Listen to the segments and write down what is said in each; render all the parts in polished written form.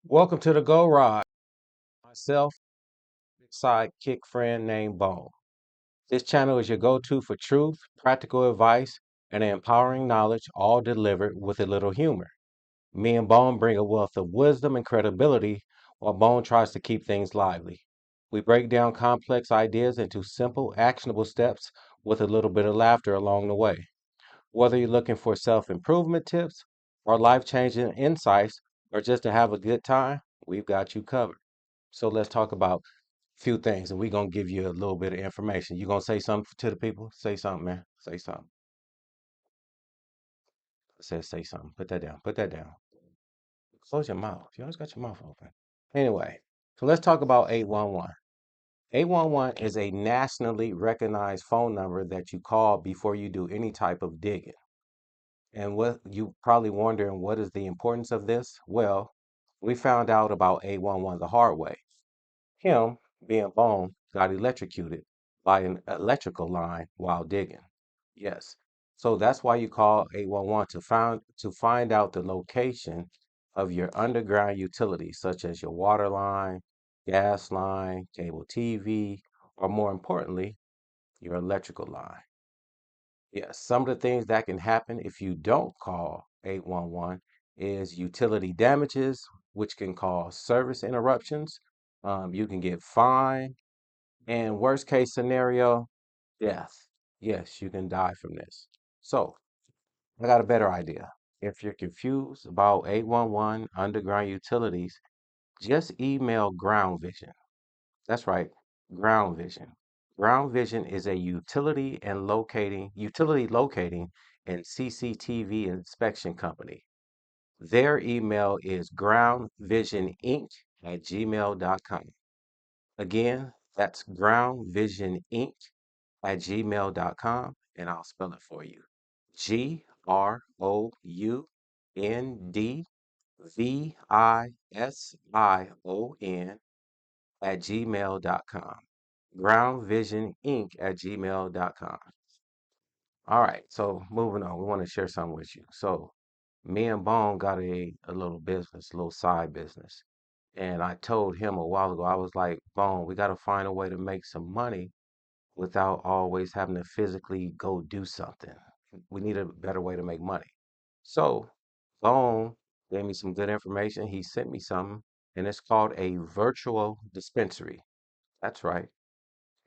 Welcome to the Go Ride. Myself, sidekick friend named Bone. This channel is your go-to for truth, practical advice, and empowering knowledge, all delivered with a little humor. Me and Bone bring a wealth of wisdom and credibility, while Bone tries to keep things lively. We break down complex ideas into simple, actionable steps with a little bit of laughter along the way. Whether you're looking for self-improvement tips or life-changing insights, or just to have a good time, we've got you covered. So let's talk about few things, and we're gonna give you a little bit of information. You gonna say something to the people? Say something, man. Say something. Say something. Put that down. Put that down. Close your mouth. You always got your mouth open. Anyway, so let's talk about 811. 811 is a nationally recognized phone number that you call before you do any type of digging. And what you probably wondering, what is the importance of this? Well, we found out about 811 the hard way. Him, being Bone, got electrocuted by an electrical line while digging. Yes. So that's why you call 811 to find out the location of your underground utilities, such as your water line, gas line, cable TV, or more importantly, your electrical line. Yes, some of the things that can happen if you don't call 811 is utility damages, which can cause service interruptions. You can get fined, and worst case scenario, death. Yes, you can die from this. So, I got a better idea. If you're confused about 811 underground utilities, just email Ground Vision. That's right, Ground Vision. Ground Vision is a utility locating and CCTV inspection company. Their email is groundvisioninc@gmail.com. Again, that's groundvisioninc@gmail.com, and I'll spell it for you. GroundVision@gmail.com. Groundvisioninc@gmail.com. All right, so moving on, we want to share something with you. So, me and Bone got a little business, a little side business. And I told him a while ago, I was like, Bone, we got to find a way to make some money without always having to physically go do something. We need a better way to make money. So, Bone gave me some good information. He sent me something, and it's called a virtual dispensary. That's right,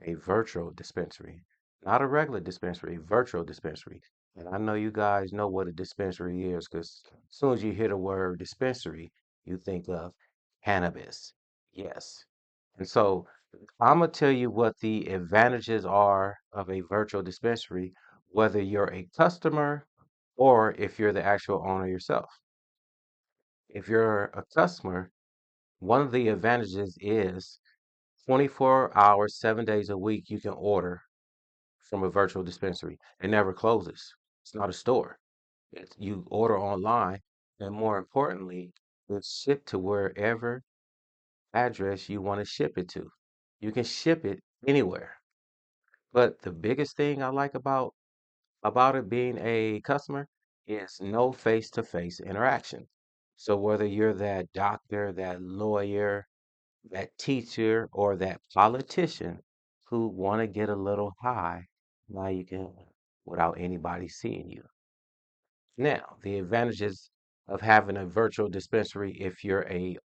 a virtual dispensary. Not a regular dispensary, virtual dispensary. And I know you guys know what a dispensary is because as soon as you hear the word dispensary, you think of cannabis. Yes. And so I'm going to tell you what the advantages are of a virtual dispensary, whether you're a customer or if you're the actual owner yourself. If you're a customer, one of the advantages is 24 hours, 7 days a week, you can order from a virtual dispensary. It never closes. It's not a store. You order online, and more importantly, it's shipped to wherever address you want to ship it to. You can ship it anywhere. But the biggest thing I like about it being a customer is no face-to-face interaction. So whether you're that doctor, that lawyer, that teacher, or that politician who want to get a little high, now you can without anybody seeing you. Now, the advantages of having a virtual dispensary if you're the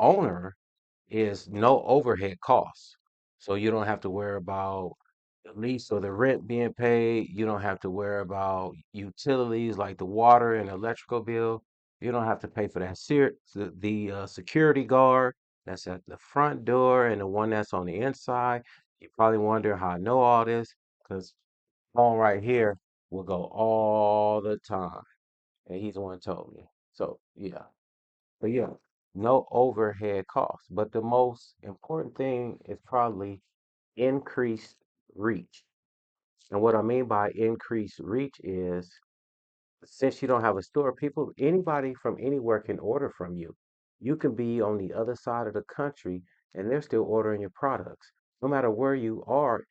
owner is no overhead costs. So you don't have to worry about the lease or the rent being paid. You don't have to worry about utilities like the water and electrical bill. You don't have to pay for that security guard that's at the front door and the one that's on the inside. You probably wonder how I know all this because phone right here will go all the time, and he's the one who told me. So yeah. But yeah, no overhead costs. But the most important thing is probably increased reach. And what I mean by increased reach is since you don't have a store, anybody from anywhere can order from you. You can be on the other side of the country and they're still ordering your products. No matter where you are,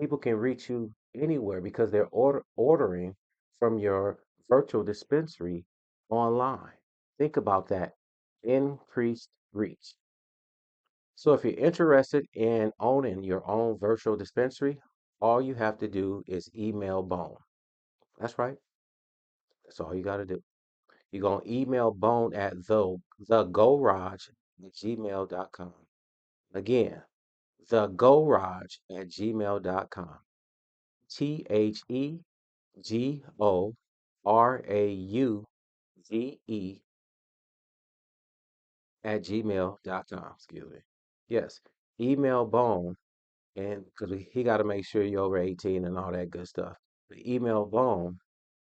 people can reach you anywhere because they're ordering from your virtual dispensary online. Think about that. increased reach. So if you're interested in owning your own virtual dispensary, all you have to do is email Bone. That's right. That's all you got to do. You're going to email Bone at thegorage@gmail.com. Again, thegorage@gmail.com. TheGorauge at gmail.com. Excuse me. Yes. Email Bone, and because he got to make sure you're over 18 and all that good stuff. But email Bone,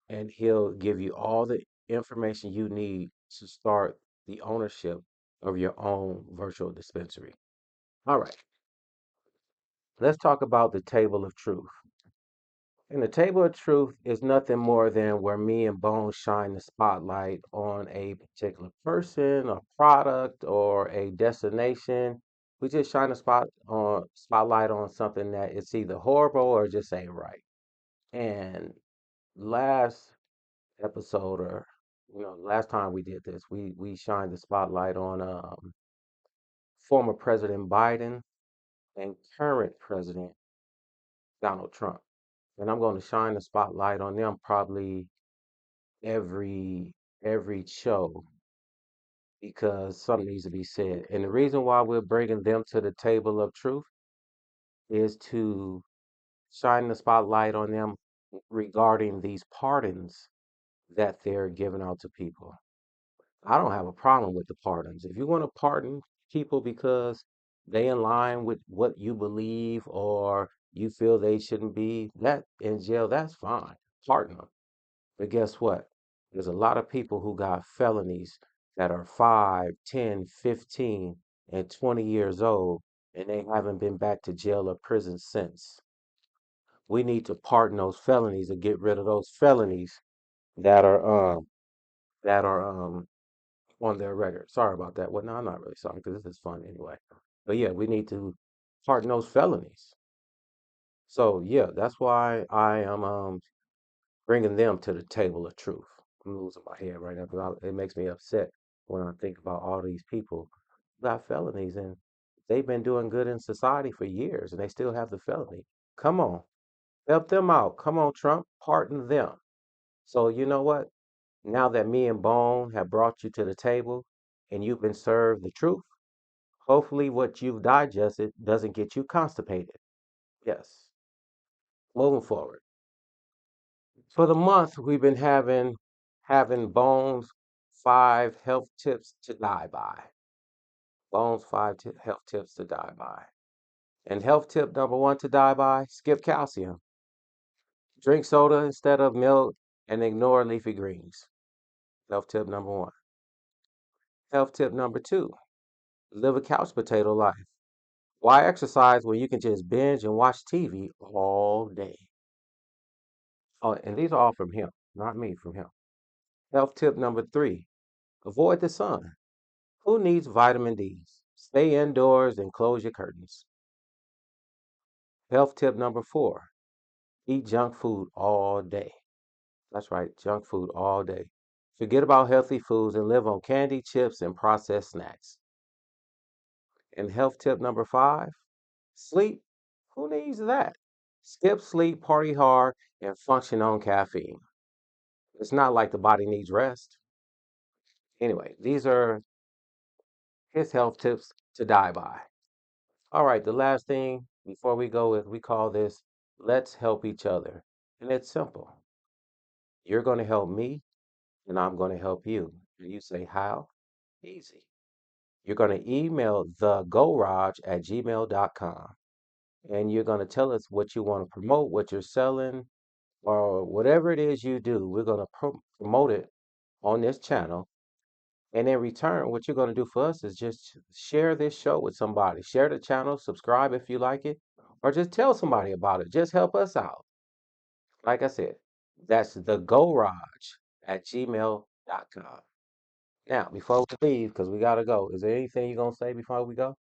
and he'll give you all the information you need to start the ownership of your own virtual dispensary. All right, let's talk about the table of truth. And the table of truth is nothing more than where me and Bones shine the spotlight on a particular person, a product, or a destination. We just shine a spotlight on something that it's either horrible or just ain't right. And last episode, or last time we did this, we shined the spotlight on former President Biden and current President Donald Trump. And I'm going to shine the spotlight on them probably every every show because something needs to be said. And the reason why we're bringing them to the table of truth is to shine the spotlight on them regarding these pardons that they're giving out to people. I don't have a problem with the pardons. If you want to pardon people because they in line with what you believe or you feel they shouldn't be that in jail, that's fine. Pardon them. But guess what? There's a lot of people who got felonies that are 5, 10, 15, and 20 years old, and they haven't been back to jail or prison since. We need to pardon those felonies and get rid of those felonies that are on their record. Sorry about that. Well, no, I'm not really sorry because this is fun anyway. But yeah, we need to pardon those felonies. So yeah, that's why I am bringing them to the table of truth. I'm losing my head right now because it makes me upset when I think about all these people who got felonies and they've been doing good in society for years and they still have the felony. Come on, help them out. Come on, Trump, pardon them. So you know what? Now that me and Bone have brought you to the table and you've been served the truth, hopefully what you've digested doesn't get you constipated. Yes. Moving forward. For the month, we've been having Bones 5 health tips to die by. Bones health tips to die by. And health tip number one to die by: skip calcium. Drink soda instead of milk and ignore leafy greens. Health tip number one. Health tip number two: live a couch potato life. Why exercise when you can just binge and watch TV all day? Oh, and these are all from him, not me, from him. Health tip number three: avoid the sun. Who needs vitamin D's? Stay indoors and close your curtains. Health tip number four: eat junk food all day. That's right, junk food all day. Forget about healthy foods and live on candy, chips, and processed snacks. And health tip number five: sleep. Who needs that? Skip sleep, party hard, and function on caffeine. It's not like the body needs rest. Anyway, these are his health tips to die by. All right, the last thing before we go is we call this let's help each other. And it's simple. You're going to help me, and I'm going to help you. And you say, how? Easy. You're going to email thegorage@gmail.com. And you're going to tell us what you want to promote, what you're selling, or whatever it is you do. We're going to promote it on this channel. And in return, what you're going to do for us is just share this show with somebody. Share the channel, subscribe if you like it, or just tell somebody about it. Just help us out. Like I said, that's thegorage@gmail.com. Now, before we leave, because we got to go, is there anything you're going to say before we go?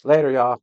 Later, y'all.